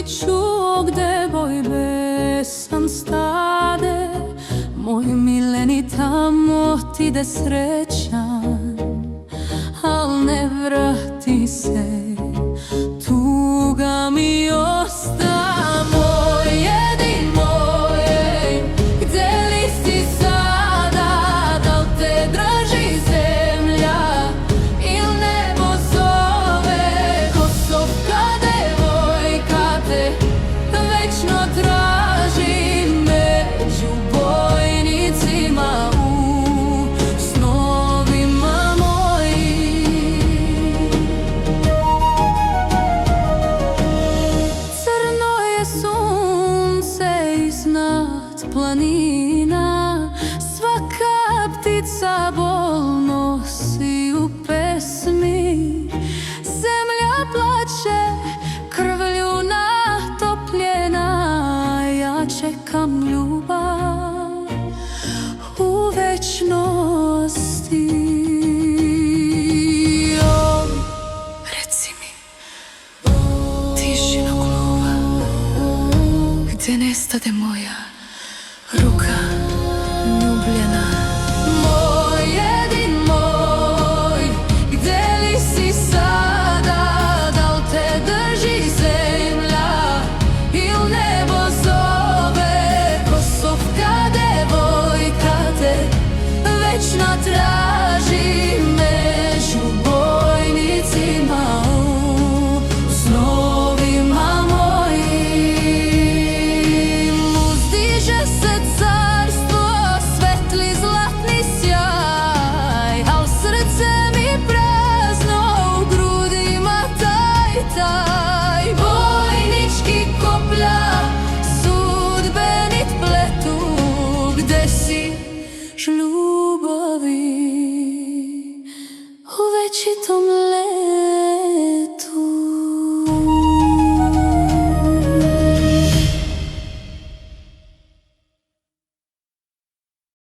čuo gde boj besan stade. Moj mileni tamo ti de srećan, al ne vrati se, tuga mi osta. Moj jedin moj, gde li si sada? Da li te drži zemlja il nebo zove? Kosovka devojka te večno traži među bojnicima u snovima mojim. Crno je sunce iznad planina, svaka ptica bol nosi u pesmi. Zemlja plače, krvlju natopljena, ja čekam ljubav u večnosti. Reci mi, tišina gluva, gde nestade moja ruka ljubljena? Moj jedin moj, gde li si sada? Da li te drži zemlja il nebo zove? Kosovka devojka te večno traži među bojnicima u snovima mojim. Uzdiže se carstvo, svetli zlatni sjaj, al srce mi prazno, u grudima taj bojnički koplja, sudbenit pletu. Gde si ljubavi u večitom letu?